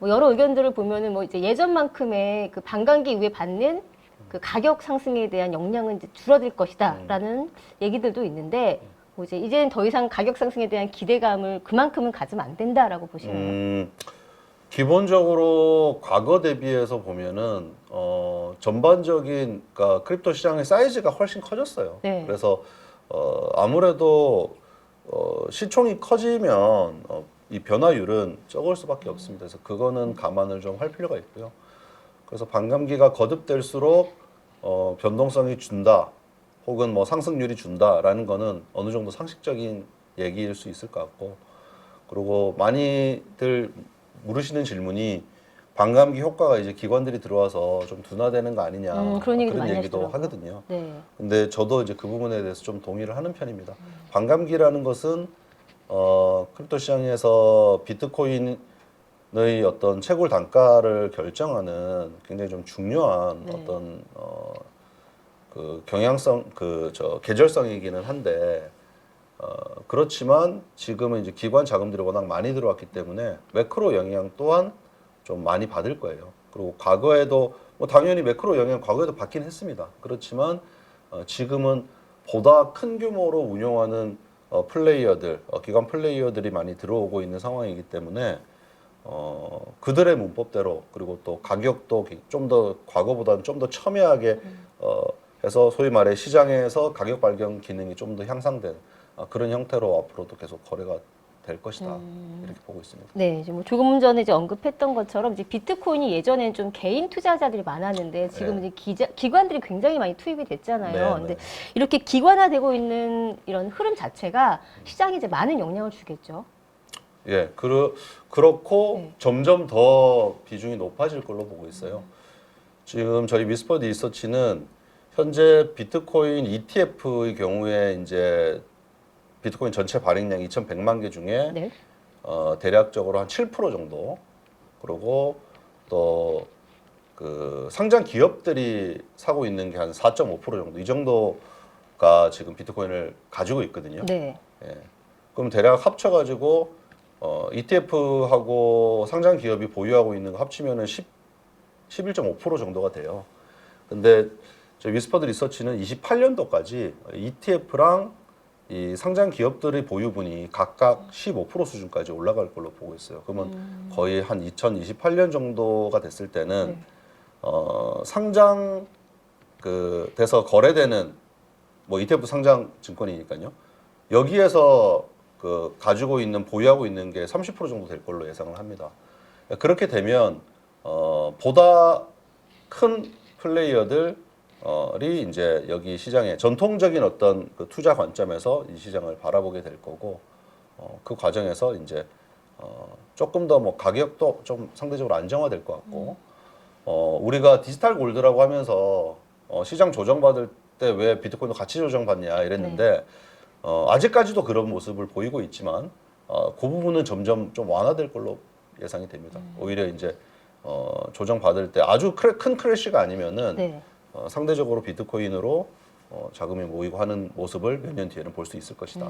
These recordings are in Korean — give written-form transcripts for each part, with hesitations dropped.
뭐 여러 의견들을 보면은 뭐 이제 예전만큼의 그 반감기 이후에 받는 그 가격 상승에 대한 영향은 이제 줄어들 것이다라는 얘기들도 있는데 뭐 이제는 더 이상 가격 상승에 대한 기대감을 그만큼은 가지면 안 된다라고 보시나요? 기본적으로 과거 대비해서 보면은 전반적인 그러니까 크립토 시장의 사이즈가 훨씬 커졌어요. 네. 그래서 아무래도 시총이 커지면 이 변화율은 적을 수밖에 없습니다. 그래서 그거는 감안을 좀 할 필요가 있고요. 그래서 반감기가 거듭될수록 변동성이 준다, 혹은 뭐 상승률이 준다라는 거는 어느 정도 상식적인 얘기일 수 있을 것 같고, 그리고 많이들 물으시는 질문이 반감기 효과가 이제 기관들이 들어와서 좀 둔화되는 거 아니냐, 그런 얘기도 그런 많이 얘기도 하시더라고요. 하거든요. 네. 근데 저도 이제 그 부분에 대해서 좀 동의를 하는 편입니다. 반감기라는 것은 크립토 시장에서 비트코인의 어떤 채굴 단가를 결정하는 굉장히 좀 중요한 네. 어떤 그 경향성 계절성이기는 한데 그렇지만 지금은 이제 기관 자금들이 워낙 많이 들어왔기 때문에 매크로 영향 또한 좀 많이 받을 거예요. 그리고 과거에도 뭐 당연히 매크로 영향 과거에도 받긴 했습니다. 그렇지만 지금은 보다 큰 규모로 운영하는 플레이어들, 기관 플레이어들이 많이 들어오고 있는 상황이기 때문에 그들의 문법대로, 그리고 또 가격도 좀 더 과거보다는 좀 더 첨예하게 해서 소위 말해 시장에서 가격 발견 기능이 좀 더 향상된 그런 형태로 앞으로도 계속 거래가 될 것이다, 이렇게 보고 있습니다. 네, 이제 뭐 조금 전에 이제 언급했던 것처럼 이제 비트코인이 예전에는 좀 개인 투자자들이 많았는데 지금은 네. 이제 기관들이 굉장히 많이 투입이 됐잖아요. 네, 근데 네. 이렇게 기관화되고 있는 이런 흐름 자체가 시장에 이제 많은 영향을 주겠죠. 예, 그렇고 네. 점점 더 비중이 높아질 걸로 보고 있어요. 지금 저희 미스퍼드 리서치는 현재 비트코인 ETF의 경우에 이제 비트코인 전체 발행량 2,100만 개 중에 네. 대략적으로 한 7% 정도, 그리고 또 그 상장 기업들이 사고 있는 게 한 4.5% 정도, 이 정도가 지금 비트코인을 가지고 있거든요. 네. 예. 그럼 대략 합쳐가지고 ETF하고 상장 기업이 보유하고 있는 거 합치면은 11.5% 정도가 돼요. 근데 저희 위스퍼드 리서치는 28년도까지 ETF랑 이 상장 기업들의 보유분이 각각 15% 수준까지 올라갈 걸로 보고 있어요. 그러면 거의 한 2028년 정도가 됐을 때는 네. 상장 돼서 거래되는 뭐 ETF 상장 증권이니까요. 여기에서 그 가지고 있는 보유하고 있는 게 30% 정도 될 걸로 예상을 합니다. 그렇게 되면 보다 큰 플레이어들이 이제 여기 시장에 전통적인 어떤 그 투자 관점에서 이 시장을 바라보게 될 거고, 그 과정에서 이제 조금 더 뭐 가격도 좀 상대적으로 안정화될 것 같고, 우리가 디지털 골드라고 하면서 시장 조정받을 때 왜 비트코인도 같이 조정받냐 이랬는데 아직까지도 그런 모습을 보이고 있지만 그 부분은 점점 좀 완화될 걸로 예상이 됩니다. 오히려 이제 조정받을 때 아주 큰 크래시가 아니면은 네. 상대적으로 비트코인으로 자금이 모이고 하는 모습을 몇 년 뒤에는 볼 수 있을 것이다.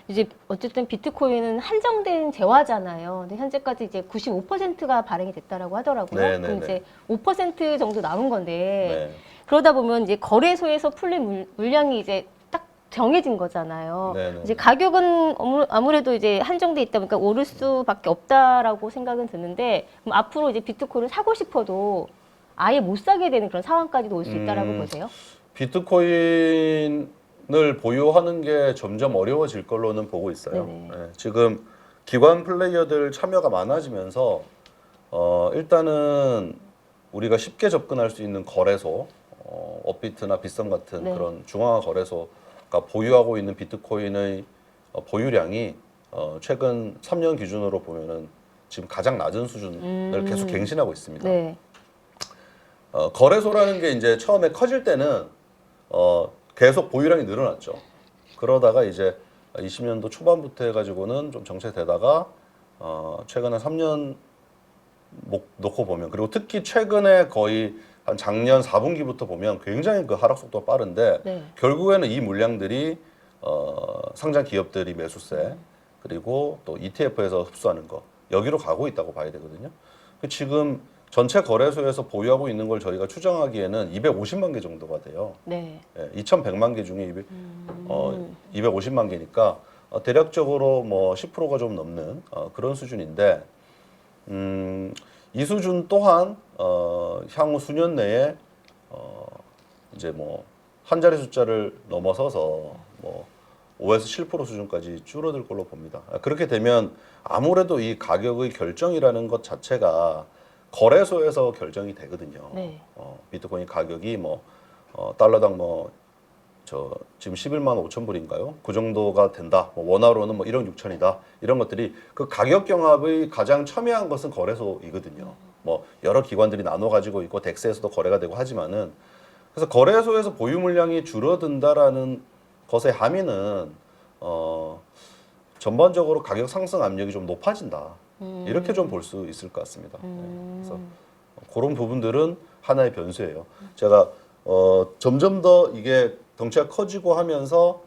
이제 어쨌든 비트코인은 한정된 재화잖아요. 근데 현재까지 이제 95%가 발행이 됐다라고 하더라고요. 네, 네, 그럼 네. 이제 5% 정도 남은 건데 네. 그러다 보면 이제 거래소에서 풀린 물량이 이제 딱 정해진 거잖아요. 네, 네. 이제 가격은 아무래도 이제 한정돼 있다 보니까 오를 수밖에 없다라고 생각은 드는데 그럼 앞으로 이제 비트코인을 사고 싶어도 아예 못 사게 되는 그런 상황까지도 올 수 있다라고 보세요? 비트코인을 보유하는 게 점점 어려워질 걸로는 보고 있어요. 네네. 예, 지금 기관 플레이어들 참여가 많아지면서 일단은 우리가 쉽게 접근할 수 있는 거래소, 업비트나 빗썸 같은 네. 그런 중앙화 거래소가 보유하고 있는 비트코인의 보유량이 최근 3년 기준으로 보면은 지금 가장 낮은 수준을 계속 갱신하고 있습니다. 네. 거래소라는 게 이제 처음에 커질 때는 계속 보유량이 늘어났죠. 그러다가 이제 20년도 초반부터 해가지고는 좀 정체되다가 최근 한 3년 놓고 보면, 그리고 특히 최근에 거의 한 작년 4분기부터 보면 굉장히 그 하락 속도가 빠른데 네. 결국에는 이 물량들이 상장 기업들이 매수세, 그리고 또 ETF에서 흡수하는 거, 여기로 가고 있다고 봐야 되거든요. 지금 전체 거래소에서 보유하고 있는 걸 저희가 추정하기에는 250만 개 정도가 돼요. 네. 2,100만 개 중에 250만 개니까 대략적으로 뭐 10%가 좀 넘는 그런 수준인데 이 수준 또한 향후 수년 내에 이제 뭐 한 자리 숫자를 넘어서서 뭐 5에서 7% 수준까지 줄어들 걸로 봅니다. 그렇게 되면 아무래도 이 가격의 결정이라는 것 자체가 거래소에서 결정이 되거든요. 네. 비트코인 가격이 뭐 달러당 뭐 지금 11만 5천 불인가요? 그 정도가 된다. 뭐 원화로는 뭐 1억 6천이다. 이런 것들이 그 가격 경합의 가장 첨예한 것은 거래소이거든요. 뭐 여러 기관들이 나눠 가지고 있고 덱스에서도 거래가 되고 하지만은 그래서 거래소에서 보유 물량이 줄어든다라는 것의 함의는 전반적으로 가격 상승 압력이 좀 높아진다. 이렇게 좀 볼 수 있을 것 같습니다. 그래서 그런 부분들은 하나의 변수예요. 제가 점점 더 이게 덩치가 커지고 하면서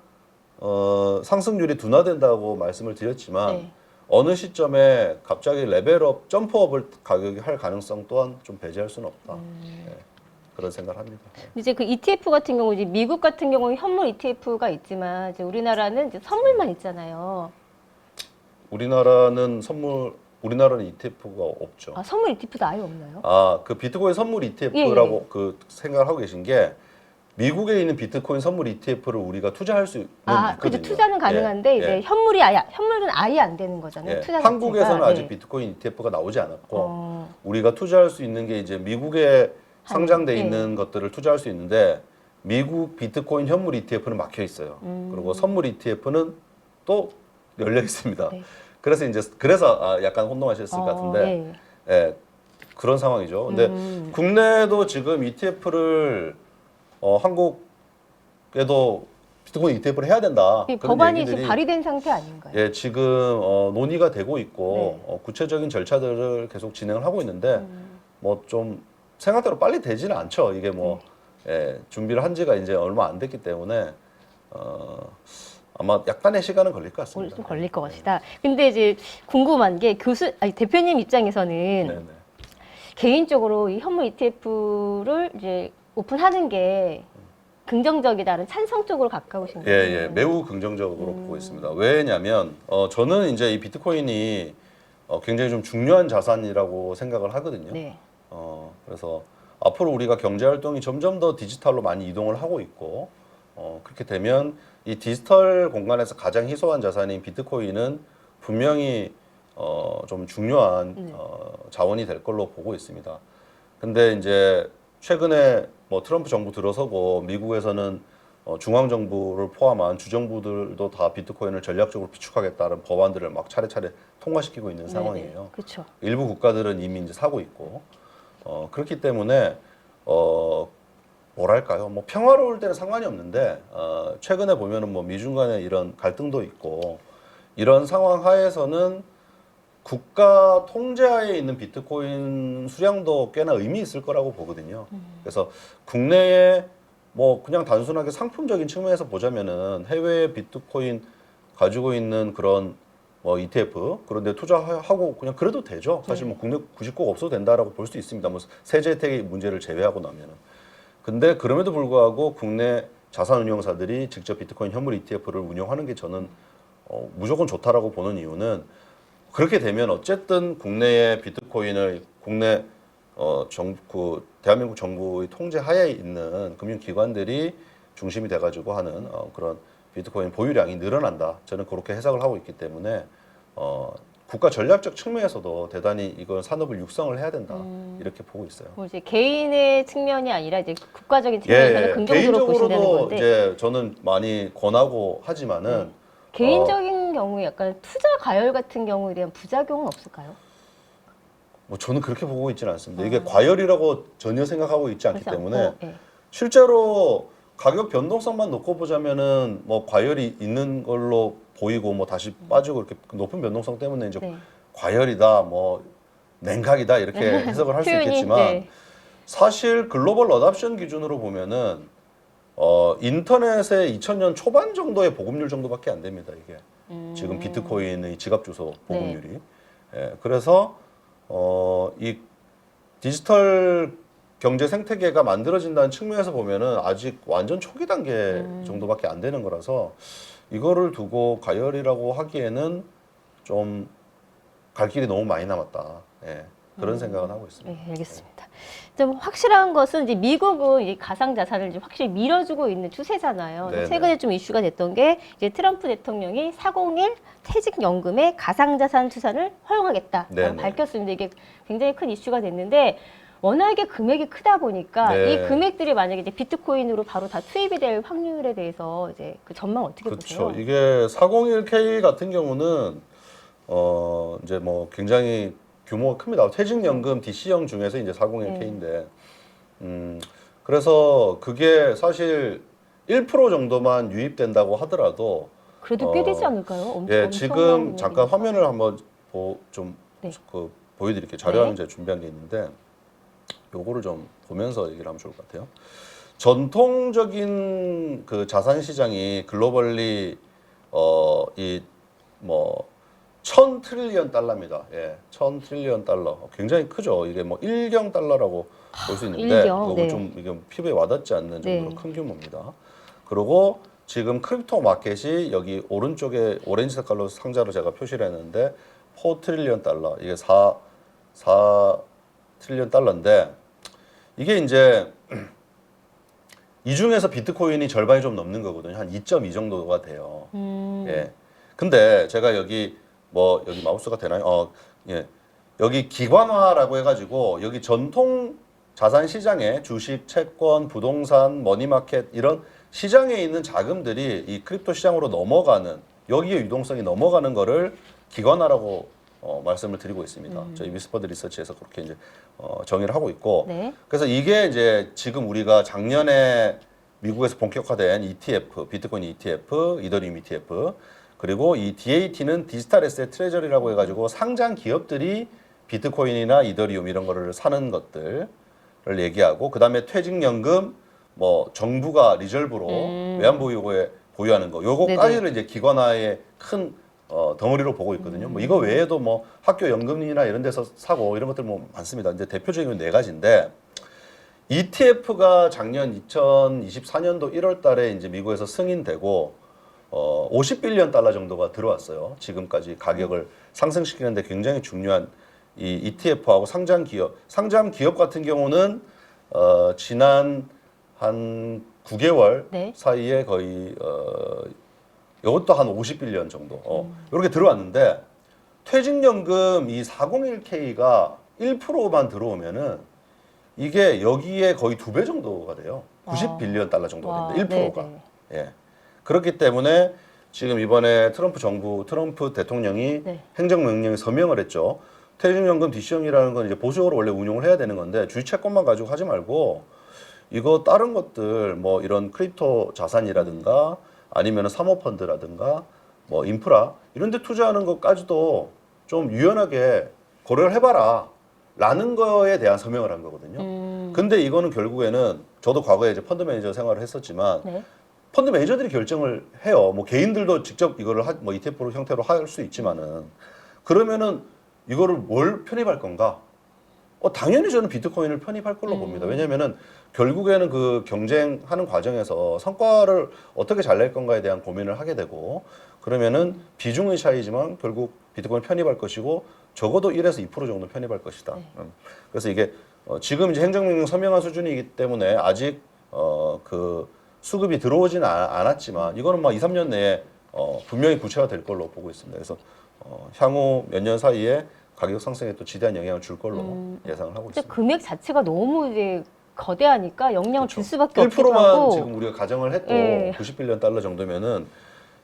상승률이 둔화된다고 말씀을 드렸지만 네. 어느 시점에 갑자기 레벨업, 점프업을 가격이 할 가능성 또한 좀 배제할 수는 없다. 네, 그런 생각을 합니다. 이제 그 ETF 같은 경우 이제 미국 같은 경우는 현물 ETF가 있지만 이제 우리나라는 이제 선물만 있잖아요. 우리나라는 ETF가 없죠. 아, 선물 ETF도 아예 없나요? 그 비트코인 선물 ETF라고 그 생각을 하고 계신 게 미국에 있는 비트코인 선물 ETF를 우리가 투자할 수 있거든요. 그죠. 투자는 가능한데 이제 현물은 아예 안 되는 거잖아요. 투자 한국에서는 자체가. 아직 네. 비트코인 ETF가 나오지 않았고 우리가 투자할 수 있는 게 이제 미국에 상장돼 있는 것들을 투자할 수 있는데 미국 비트코인 현물 ETF는 막혀 있어요. 그리고 선물 ETF는 또 열려 있습니다. 네. 그래서 약간 혼동하셨을 것 같은데 그런 상황이죠. 근데 국내도 지금 ETF를 한국에도 비트코인 ETF를 해야 된다. 그런 법안이 얘기들이 지금 발의된 상태 아닌가요? 지금 논의가 되고 있고 네. 구체적인 절차들을 계속 진행을 하고 있는데 뭐 좀 생각대로 빨리 되지는 않죠. 이게 뭐 준비를 한 지가 이제 얼마 안 됐기 때문에 아마 약간의 시간은 걸릴 것 같습니다. 좀 걸릴 것 같다. 근데 이제 궁금한 게 대표님 입장에서는 네네. 개인적으로 이 현물 ETF를 이제 오픈하는 게 긍정적이다는 찬성 쪽으로 가까우신 거예요? 매우 긍정적으로 보고 있습니다. 왜냐하면 저는 이제 이 비트코인이 굉장히 좀 중요한 자산이라고 생각을 하거든요. 네. 그래서 앞으로 우리가 경제 활동이 점점 더 디지털로 많이 이동을 하고 있고 그렇게 되면 이 디지털 공간에서 가장 희소한 자산인 비트코인은 분명히 좀 중요한 자원이 될 걸로 보고 있습니다. 근데 이제 최근에 뭐 트럼프 정부 들어서고 미국에서는 중앙 정부를 포함한 주정부들도 다 비트코인을 전략적으로 비축하겠다는 법안들을 막 차례차례 통과시키고 있는 상황이에요. 그렇죠. 일부 국가들은 이미 이제 사고 있고 그렇기 때문에 뭐랄까요? 뭐 평화로울 때는 상관이 없는데 최근에 보면은 뭐 미중 간의 이런 갈등도 있고 이런 상황 하에서는 국가 통제하에 있는 비트코인 수량도 꽤나 의미 있을 거라고 보거든요. 그래서 국내에 뭐 그냥 단순하게 상품적인 측면에서 보자면은 해외에 비트코인 가지고 있는 그런 뭐 ETF 그런데 투자하고 그냥 그래도 되죠. 사실 뭐 국내 굳이 꼭 없어도 된다라고 볼 수 있습니다. 뭐 세제 혜택의 문제를 제외하고 나면은. 근데 그럼에도 불구하고 국내 자산운용사들이 직접 비트코인 현물 ETF를 운영하는 게 저는 무조건 좋다라고 보는 이유는 그렇게 되면 어쨌든 국내의 비트코인을 국내 대한민국 정부의 통제 하에 있는 금융기관들이 중심이 돼가지고 하는 그런 비트코인 보유량이 늘어난다. 저는 그렇게 해석을 하고 있기 때문에 국가 전략적 측면에서도 대단히 이건 산업을 육성을 해야 된다. 이렇게 보고 있어요. 뭐 이제 개인의 측면이 아니라 이제 국가적인 측면에서는 긍정적으로 보신다는 개인적으로도 건데 이제 저는 많이 권하고 하지만은 개인적인 경우에 약간 투자 과열 같은 경우에 대한 부작용은 없을까요? 뭐 저는 그렇게 보고 있지는 않습니다. 이게 과열이라고 전혀 생각하고 있지 않기 그렇지 때문에 않고, 실제로 가격 변동성만 놓고 보자면은 뭐 과열이 있는 걸로 보이고 뭐 다시 빠지고 이렇게 높은 변동성 때문에 이제 과열이다 뭐 냉각이다 이렇게 해석을 할 수 있겠지만 사실 글로벌 어답션 기준으로 보면은 인터넷의 2000년 초반 정도의 보급률 정도밖에 안 됩니다. 이게 지금 비트코인의 지갑 주소 보급률이. 예, 그래서 이 디지털 경제 생태계가 만들어진다는 측면에서 보면은 아직 완전 초기 단계 정도밖에 안 되는 거라서 이거를 두고 가열이라고 하기에는 좀 갈 길이 너무 많이 남았다. 예, 그런 생각은 하고 있습니다. 네, 알겠습니다. 좀 확실한 것은 이제 미국은 이 가상 자산을 이제 확실히 밀어주고 있는 추세잖아요. 네네. 최근에 좀 이슈가 됐던 게 이제 트럼프 대통령이 401 퇴직연금의 가상 자산 투자를 허용하겠다라고 네네. 밝혔습니다. 이게 굉장히 큰 이슈가 됐는데 워낙에 금액이 크다 보니까 네. 이 금액들이 만약에 이제 비트코인으로 바로 다 투입이 될 확률에 대해서 이제 그 전망 어떻게 보세요? 그렇죠. 이게 401K 같은 경우는 이제 뭐 굉장히 규모가 큽니다. 퇴직연금 DC형 중에서 이제 401K인데, 그래서 그게 사실 1% 정도만 유입된다고 하더라도, 그래도 꽤 되지 않을까요? 예, 엄청난 지금 잠깐 금액이니까. 화면을 한번 좀 네. 보여드릴게요. 자료화면 네. 제가 준비한 게 있는데, 요거를 좀 보면서 얘기를 하면 좋을 것 같아요. 전통적인 그 자산 시장이 글로벌리 이뭐 1000트릴리언 달러입니다. 예, 1000트릴리언 달러. 굉장히 크죠. 이게 뭐 1경 달러라고 볼 수 있는데, 일경, 이거 네. 좀 이게 피부에 와닿지 않는 정도로 네. 큰 규모입니다. 그리고 지금 크립토 마켓이 여기 오른쪽에 오렌지 색깔로 상자로 제가 표시를 했는데 4트릴리언 달러. 이게 4트릴리언 달러인데 이게 이제 이 중에서 비트코인이 절반이 좀 넘는 거거든요. 한 2.2 정도가 돼요. 예. 근데 제가 여기 여기 마우스가 되나요? 예. 여기 기관화라고 해가지고 여기 전통 자산 시장에 주식, 채권, 부동산, 머니마켓 이런 시장에 있는 자금들이 이 크립토 시장으로 넘어가는 여기에 유동성이 넘어가는 거를 기관화라고 말씀을 드리고 있습니다. 저희 위스퍼드 리서치에서 그렇게 이제 정의를 하고 있고, 네. 그래서 이게 이제 지금 우리가 작년에 미국에서 본격화된 ETF, 비트코인 ETF, 이더리움 ETF, 그리고 이 DAT는 디지털 에셋 트레저리라고 해가지고 상장 기업들이 비트코인이나 이더리움 이런 거를 사는 것들을 얘기하고, 그 다음에 퇴직연금, 뭐 정부가 리저브로 외환보유고에 보유하는 거, 요거까지를 이제 기관화의 큰 덩어리로 보고 있거든요. 뭐 이거 외에도 뭐 학교 연금이나 이런 데서 사고 이런 것들 뭐 많습니다. 이제 대표적인 네 가지인데, ETF가 작년 2024년도 1월 달에 이제 미국에서 승인되고 50빌리언 달러 정도가 들어왔어요. 지금까지 가격을 상승시키는데 굉장히 중요한 이 ETF하고 상장 기업 같은 경우는 지난 한 9개월 네. 사이에 거의 이것도 한 50빌리언 정도 이렇게 들어왔는데, 퇴직연금 이 401K가 1%만 들어오면은 이게 여기에 거의 2배 정도가 돼요. 90빌리언 달러 정도가 됩니다. 1%가. 예. 그렇기 때문에 지금 이번에 트럼프 대통령이 네. 행정명령에 서명을 했죠. 퇴직연금 DC형이라는 건 이제 보수적으로 원래 운용을 해야 되는 건데 주식 채권만 가지고 하지 말고 이거 다른 것들 뭐 이런 크립토 자산이라든가 아니면 사모펀드라든가 뭐 인프라 이런 데 투자하는 것까지도 좀 유연하게 고려를 해봐라 라는 거에 대한 서명을 한 거거든요. 근데 이거는 결국에는 저도 과거에 이제 펀드 매니저 생활을 했었지만 네. 펀드 매니저들이 결정을 해요. 뭐 개인들도 직접 이거를 뭐 ETF 형태로 할 수 있지만은, 그러면은 이거를 뭘 편입할 건가? 당연히 저는 비트코인을 편입할 걸로 봅니다. 왜냐면은 결국에는 그 경쟁하는 과정에서 성과를 어떻게 잘 낼 건가에 대한 고민을 하게 되고, 그러면은 비중의 차이지만 결국 비트코인 편입할 것이고 적어도 1에서 2% 정도 편입할 것이다. 그래서 이게 지금 이제 행정명령 서명한 수준이기 때문에 아직 그 수급이 들어오지는 않았지만 이거는 막 2, 3년 내에 분명히 구체화될 걸로 보고 있습니다. 그래서 향후 몇 년 사이에 가격 상승에 또 지대한 영향을 줄 걸로 예상을 하고 근데 있습니다. 금액 자체가 너무 이제 거대하니까 영향을 줄 수밖에 없기도 1%만 하고. 지금 우리가 가정을 해도 예. 90빌리언 달러 정도면은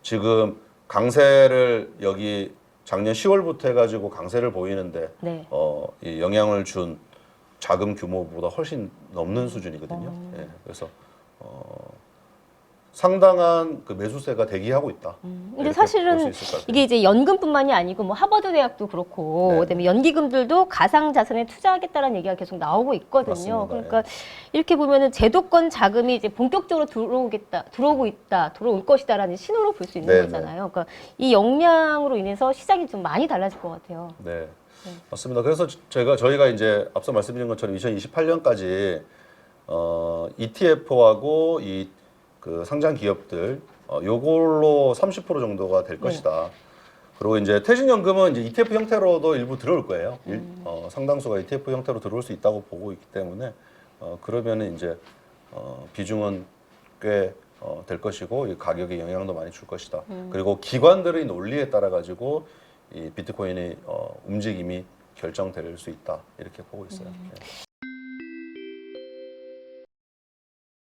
지금 강세를 여기 작년 10월부터 해가지고 강세를 보이는데 네. 이 영향을 준 자금 규모보다 훨씬 넘는 수준이거든요. 예, 그래서 상당한 그 매수세가 대기하고 있다. 근데 이렇게 사실은 볼수 있을 것 같아요. 이게 이제 연금뿐만이 아니고 뭐 하버드 대학도 그렇고 네. 그다음에 연기금들도 가상 자산에 투자하겠다라는 얘기가 계속 나오고 있거든요. 맞습니다. 그러니까 이렇게 보면은 제도권 자금이 이제 본격적으로 들어올 것이다라는 신호로 볼 수 있는 네, 거잖아요. 그러니까 이 역량으로 인해서 시장이 좀 많이 달라질 것 같아요. 네. 맞습니다. 그래서 저희가 이제 앞서 말씀드린 것처럼 2028년까지 ETF하고 이 그 상장 기업들 요걸로 30% 정도가 될 것이다. 그리고 이제 퇴직연금은 이제 ETF 형태로도 일부 들어올 거예요. 상당수가 ETF 형태로 들어올 수 있다고 보고 있기 때문에 그러면은 이제 비중은 꽤 될 것이고 이 가격에 영향도 많이 줄 것이다. 그리고 기관들의 논리에 따라 가지고 이 비트코인의 움직임이 결정될 수 있다 이렇게 보고 있어요. 네.